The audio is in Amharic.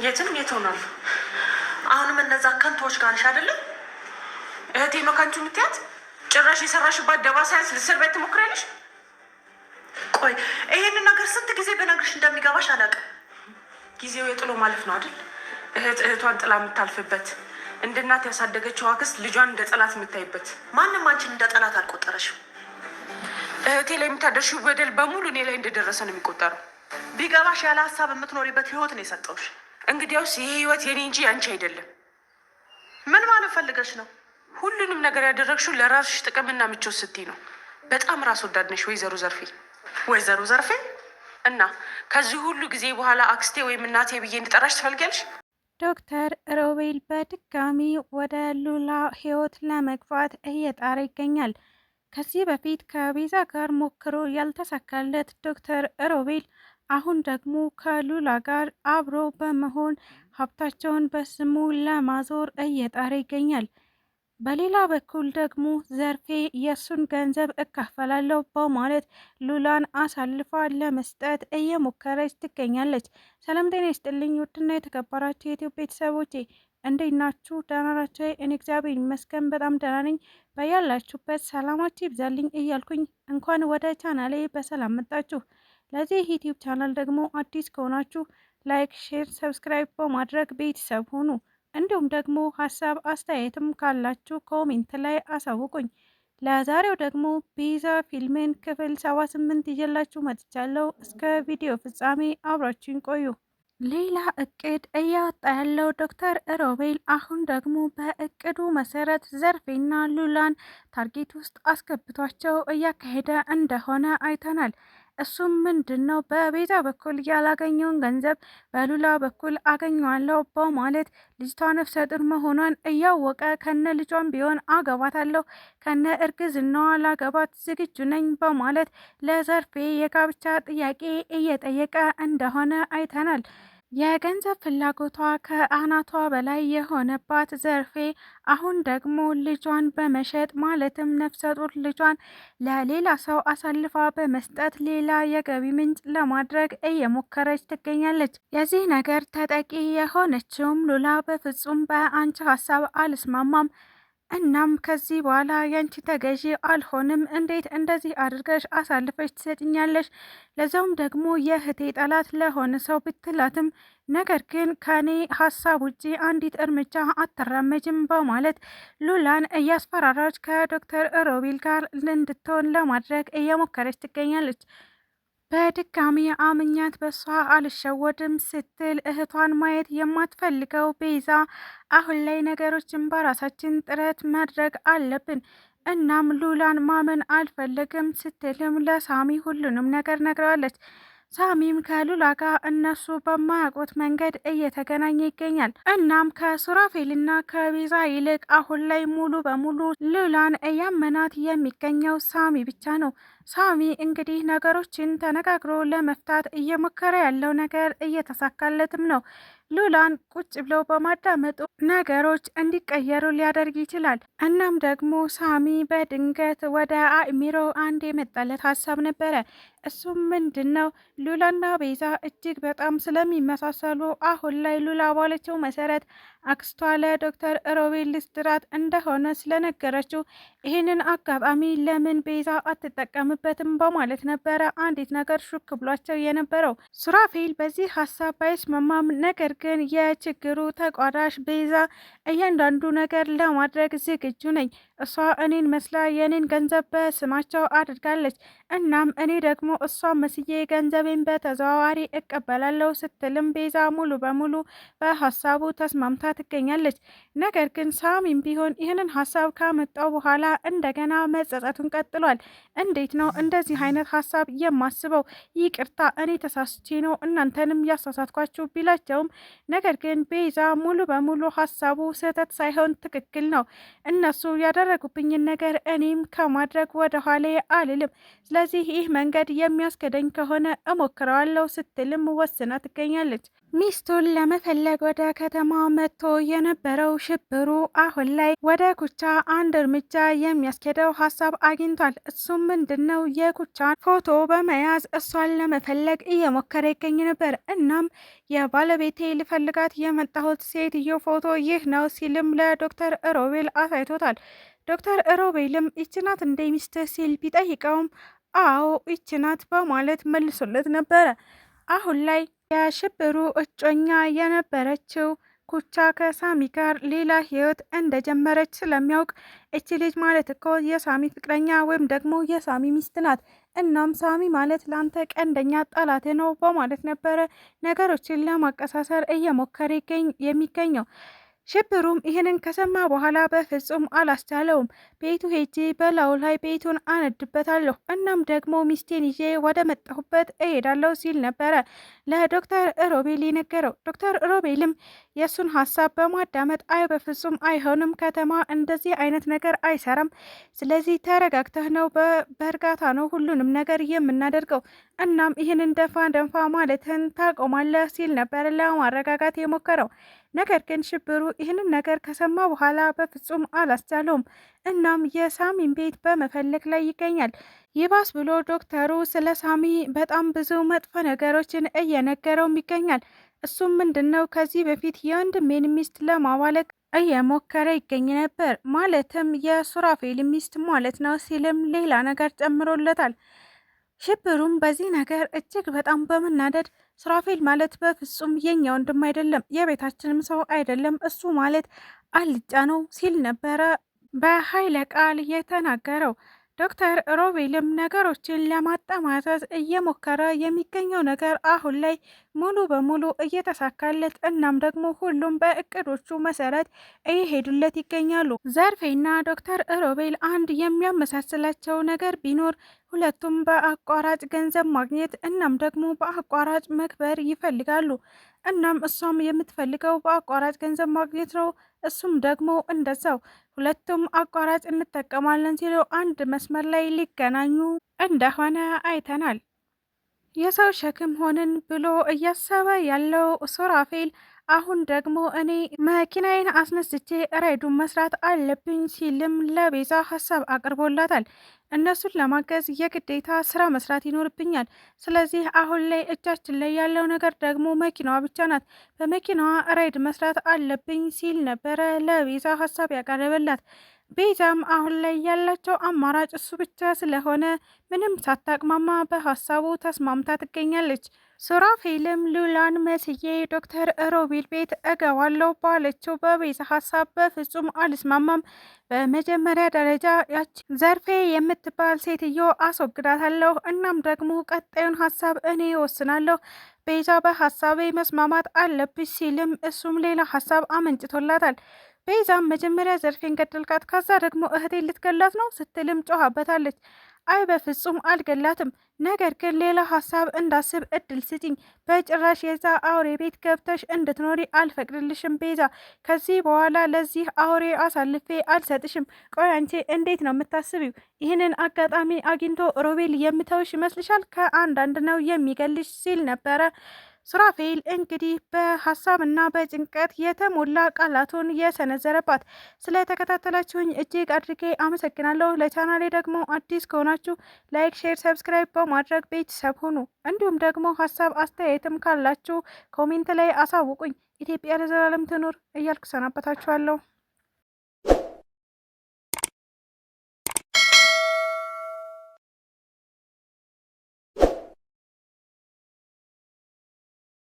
የትም የት ሆናል? አሁንም እነዛ ከንቶች ጋር ነሽ አይደለ? እህቴ ነው ከንቱ የምትያት? ጭራሽ የሰራሽባት ደባ ሳያንስ ልትሰር ቤት ትሞክሪያለሽ? ቆይ ይሄንን ነገር ስንት ጊዜ በነግርሽ እንደሚገባሽ አላውቅም። ጊዜው የጥሎ ማለፍ ነው አይደል? እህቷን ጥላ የምታልፍበት፣ እንደ እናት ያሳደገችው አክስት ልጇን እንደ ጠላት የምታይበት። ማንም አንቺን እንደ ጠላት አልቆጠረሽም። እህቴ ላይ የምታደርሺው በደል በሙሉ እኔ ላይ እንደደረሰ ነው የሚቆጠረው። ቢገባሽ ያለ ሀሳብ የምትኖሪበት ህይወት ነው የሰጠውሽ። እንግዲያውስ ይሄ ህይወት የኔ እንጂ ያንቺ አይደለም። ምን ማለት ፈልገሽ ነው? ሁሉንም ነገር ያደረግሽው ለራስሽ ጥቅምና ምቾት ስትይ ነው። በጣም ራስ ወዳድ ነሽ ወይዘሮ ዘርፌ። ወይዘሮ ዘርፌ እና ከዚህ ሁሉ ጊዜ በኋላ አክስቴ ወይም እናቴ ብዬ እንድጠራሽ ትፈልጊያለሽ? ዶክተር ሮቤል በድጋሚ ወደ ሉላ ህይወት ለመግባት እየጣረ ይገኛል። ከዚህ በፊት ከቤዛ ጋር ሞክሮ ያልተሳካለት ዶክተር ሮቤል አሁን ደግሞ ከሉላ ጋር አብሮ በመሆን ሀብታቸውን በስሙ ለማዞር እየጣረ ይገኛል። በሌላ በኩል ደግሞ ዘርፌ የእሱን ገንዘብ እካፈላለሁ በማለት ሉላን አሳልፋ ለመስጠት እየሞከረች ትገኛለች። ሰላም ጤና ይስጥልኝ ውድና የተከበራችሁ የኢትዮ ቤተሰቦቼ እንዴት ናችሁ? ደህና ናችሁ? እኔ እግዚአብሔር ይመስገን በጣም ደህና ነኝ። በያላችሁበት ሰላማችሁ ይብዛልኝ እያልኩኝ እንኳን ወደ ቻናሌ በሰላም መጣችሁ። ለዚህ ዩቲዩብ ቻናል ደግሞ አዲስ ከሆናችሁ ላይክ፣ ሼር፣ ሰብስክራይብ በማድረግ ቤተሰብ ሁኑ። እንዲሁም ደግሞ ሀሳብ አስተያየትም ካላችሁ ኮሜንት ላይ አሳውቁኝ። ለዛሬው ደግሞ ቤዛ ፊልምን ክፍል 78 ይዤላችሁ መጥቻለሁ። እስከ ቪዲዮ ፍጻሜ አብራችሁን ቆዩ። ሌላ እቅድ እያወጣ ያለው ዶክተር ሮቤል አሁን ደግሞ በእቅዱ መሰረት ዘርፌና ሉላን ታርጌት ውስጥ አስገብቷቸው እያካሄደ እንደሆነ አይተናል። እሱም ምንድን ነው በቤዛ በኩል ያላገኘውን ገንዘብ በሉላ በኩል አገኘዋለሁ በማለት ልጅቷ ነፍሰ ጡር መሆኗን እያወቀ ከነ ልጇን ቢሆን አገባታለሁ፣ ከነ እርግዝናዋ ላገባት ዝግጁ ነኝ በማለት ለዘርፌ የጋብቻ ጥያቄ እየጠየቀ እንደሆነ አይተናል። የገንዘብ ፍላጎቷ ከአናቷ በላይ የሆነባት ዘርፌ አሁን ደግሞ ልጇን በመሸጥ ማለትም ነፍሰ ጡር ልጇን ለሌላ ሰው አሳልፋ በመስጠት ሌላ የገቢ ምንጭ ለማድረግ እየሞከረች ትገኛለች። የዚህ ነገር ተጠቂ የሆነችውም ሉላ በፍጹም በአንቺ ሀሳብ አልስማማም፣ እናም ከዚህ በኋላ ያንቺ ተገዢ አልሆንም። እንዴት እንደዚህ አድርገሽ አሳልፈሽ ትሰጭኛለሽ? ለዛውም ደግሞ የእህቴ ጠላት ለሆነ ሰው ብትላትም ነገር ግን ከኔ ሀሳብ ውጪ አንዲት እርምጃ አትራመጅም በማለት ሉላን እያስፈራራች ከዶክተር ሮቤል ጋር እንድትሆን ለማድረግ እየሞከረች ትገኛለች። በድጋሚ አምኛት በሷ አልሸወድም ስትል እህቷን ማየት የማትፈልገው ቤዛ አሁን ላይ ነገሮችን በራሳችን ጥረት ማድረግ አለብን፣ እናም ሉላን ማመን አልፈለግም ስትልም ለሳሚ ሁሉንም ነገር ነግረዋለች። ሳሚም ከሉላ ጋር እነሱ በማያውቁት መንገድ እየተገናኘ ይገኛል። እናም ከሱራፌልና ከቤዛ ይልቅ አሁን ላይ ሙሉ በሙሉ ሉላን እያመናት የሚገኘው ሳሚ ብቻ ነው። ሳሚ እንግዲህ ነገሮችን ተነጋግሮ ለመፍታት እየሞከረ ያለው ነገር እየተሳካለትም ነው። ሉላን ቁጭ ብለው በማዳመጡ ነገሮች እንዲቀየሩ ሊያደርግ ይችላል። እናም ደግሞ ሳሚ በድንገት ወደ አእምሮ አንድ የመጣለት ሀሳብ ነበረ። እሱም ምንድን ነው? ሉላና ቤዛ እጅግ በጣም ስለሚመሳሰሉ አሁን ላይ ሉላ ባለችው መሰረት አክስቷ ለዶክተር ሮቤል ልስትራት እንደሆነ ስለነገረችው ይህንን አጋጣሚ ለምን ቤዛ አትጠቀምበትም በማለት ነበረ አንዲት ነገር ሹክ ብሏቸው የነበረው። ሱራፌል በዚህ ሀሳብ ባይስማማም ነገር ግን የችግሩ ተቋዳሽ ቤዛ እያንዳንዱ ነገር ለማድረግ ዝግጁ ነኝ፣ እሷ እኔን መስላ የኔን ገንዘብ በስማቸው አድርጋለች፣ እናም እኔ ደግሞ እሷ መስዬ ገንዘቤን በተዘዋዋሪ እቀበላለሁ ስትልም ቤዛ ሙሉ በሙሉ በሀሳቡ ተስማምታ ትገኛለች። ነገር ግን ሳሚም ቢሆን ይህንን ሀሳብ ካመጣው በኋላ እንደገና መጸጸቱን ቀጥሏል። እንዴት ነው እንደዚህ አይነት ሀሳብ የማስበው? ይቅርታ እኔ ተሳስቼ ነው እናንተንም ያሳሳትኳችሁ ቢላቸውም ነገር ግን ቤዛ ሙሉ በሙሉ ሀሳቡ ስህተት ሳይሆን ትክክል ነው። እነሱ ያደረጉብኝን ነገር እኔም ከማድረግ ወደ ኋላ አልልም። ስለዚህ ይህ መንገድ የሚያስከደኝ ከሆነ እሞክረዋለሁ ስትልም ወስና ትገኛለች። ሚስቱን ለመፈለግ ወደ ከተማ መጥቶ የነበረው ሽብሩ አሁን ላይ ወደ ኩቻ አንድ እርምጃ የሚያስኬደው ሀሳብ አግኝቷል። እሱም ምንድን ነው? የኩቻን ፎቶ በመያዝ እሷን ለመፈለግ እየሞከረ ይገኝ ነበር። እናም የባለቤቴ ልፈልጋት የመጣሁት ሴትዮ ፎቶ ይህ ነው ሲልም ለዶክተር ሮቤል አሳይቶታል። ዶክተር ሮቤልም ይችናት እንደ ሚስትህ ሲል ቢጠይቀውም አዎ ይችናት በማለት መልሶለት ነበረ። አሁን ላይ የሽብሩ እጮኛ የነበረችው ኩቻ ከሳሚ ጋር ሌላ ህይወት እንደጀመረች ስለሚያውቅ እቺ ልጅ ማለት እኮ የሳሚ ፍቅረኛ ወይም ደግሞ የሳሚ ሚስት ናት። እናም ሳሚ ማለት ለአንተ ቀንደኛ ጠላት ነው በማለት ነበረ ነገሮችን ለማቀሳሰር እየሞከረ የሚገኘው። ሽብሩም ይህንን ከሰማ በኋላ በፍጹም አላስቻለውም። ቤቱ ሄጄ በላዩ ላይ ቤቱን አነድበታለሁ፣ እናም ደግሞ ሚስቴን ይዤ ወደ መጣሁበት እሄዳለሁ ሲል ነበረ ለዶክተር ሮቤል የነገረው። ዶክተር ሮቤልም የእሱን ሀሳብ በማዳመጥ አይ በፍጹም አይሆንም፣ ከተማ እንደዚህ አይነት ነገር አይሰራም፣ ስለዚህ ተረጋግተህ ነው በእርጋታ ነው ሁሉንም ነገር የምናደርገው፣ እናም ይህንን ደፋ ደንፋ ማለትን ታቆማለህ ሲል ነበር ለማረጋጋት የሞከረው። ነገር ግን ሽብሩ ይህንን ነገር ከሰማ በኋላ በፍጹም አላስቻለውም። እናም የሳሚን ቤት በመፈለግ ላይ ይገኛል። ይባስ ብሎ ዶክተሩ ስለ ሳሚ በጣም ብዙ መጥፎ ነገሮችን እየነገረውም ይገኛል። እሱም ምንድነው ከዚህ በፊት የወንድሜን ሚስት ለማዋለቅ እየሞከረ ይገኝ ነበር፣ ማለትም የሱራፌል ሚስት ማለት ነው ሲልም ሌላ ነገር ጨምሮለታል። ሽብሩም በዚህ ነገር እጅግ በጣም በመናደድ ሱራፌል ማለት በፍጹም የኛ ወንድም አይደለም፣ የቤታችንም ሰው አይደለም፣ እሱ ማለት አልጫ ነው ሲል ነበረ በኃይለ ቃል የተናገረው። ዶክተር ሮቤልም ነገሮችን ለማጠማዘዝ እየሞከረ የሚገኘው ነገር አሁን ላይ ሙሉ በሙሉ እየተሳካለት እናም ደግሞ ሁሉም በእቅዶቹ መሰረት እየሄዱለት ይገኛሉ። ዘርፌና ዶክተር ሮቤል አንድ የሚያመሳስላቸው ነገር ቢኖር ሁለቱም በአቋራጭ ገንዘብ ማግኘት እናም ደግሞ በአቋራጭ መክበር ይፈልጋሉ። እናም እሷም የምትፈልገው በአቋራጭ ገንዘብ ማግኘት ነው፣ እሱም ደግሞ እንደዛው። ሁለቱም አቋራጭ እንጠቀማለን ሲሉ አንድ መስመር ላይ ሊገናኙ እንደሆነ አይተናል። የሰው ሸክም ሆንን ብሎ እያሰበ ያለው ሱራፌል አሁን ደግሞ እኔ መኪናዬን አስነስቼ ራይዱን መስራት አለብኝ ሲልም ለቤዛ ሀሳብ አቅርቦላታል። እነሱን ለማገዝ የግዴታ ስራ መስራት ይኖርብኛል። ስለዚህ አሁን ላይ እጃችን ላይ ያለው ነገር ደግሞ መኪናዋ ብቻ ናት። በመኪናዋ ራይድ መስራት አለብኝ ሲል ነበረ ለቤዛ ሀሳብ ያቀረበላት። ቤዛም አሁን ላይ ያላቸው አማራጭ እሱ ብቻ ስለሆነ ምንም ሳታቅማማ በሀሳቡ ተስማምታ ትገኛለች። ሱራፌልም ሉላን መስዬ ዶክተር ሮቤል ቤት እገባለሁ ባለችው በቤዛ ሀሳብ በፍጹም አልስማማም። በመጀመሪያ ደረጃ ያቺ ዘርፌ የምትባል ሴትዮ አስወግዳታለሁ፣ እናም ደግሞ ቀጣዩን ሀሳብ እኔ ወስናለሁ። ቤዛ በሀሳቤ መስማማት አለብሽ ሲልም እሱም ሌላ ሀሳብ አመንጭቶላታል። ቤዛም መጀመሪያ ዘርፌን ገደልካት፣ ከዛ ደግሞ እህቴን ልትገላት ነው ስትልም ጮኻበታለች። አይ በፍጹም አልገላትም፣ ነገር ግን ሌላ ሀሳብ እንዳስብ እድል ስጪኝ። በጭራሽ የዛ አውሬ ቤት ገብተሽ እንድትኖሪ አልፈቅድልሽም ቤዛ። ከዚህ በኋላ ለዚህ አውሬ አሳልፌ አልሰጥሽም። ቆይ አንቺ እንዴት ነው የምታስቢው? ይህንን አጋጣሚ አግኝቶ ሮቤል የምተውሽ ይመስልሻል? ከአንዳንድ ነው የሚገልሽ ሲል ነበረ። ሱራፌል እንግዲህ በሀሳብና በጭንቀት የተሞላ ቃላቱን የሰነዘረባት። ስለተከታተላችሁኝ እጅግ አድርጌ አመሰግናለሁ። ለቻናሌ ደግሞ አዲስ ከሆናችሁ ላይክ፣ ሼር፣ ሰብስክራይብ በማድረግ ቤተሰብ ሁኑ። እንዲሁም ደግሞ ሀሳብ አስተያየትም ካላችሁ ኮሜንት ላይ አሳውቁኝ። ኢትዮጵያ ለዘላለም ትኑር እያልኩ ሰናበታችኋለሁ።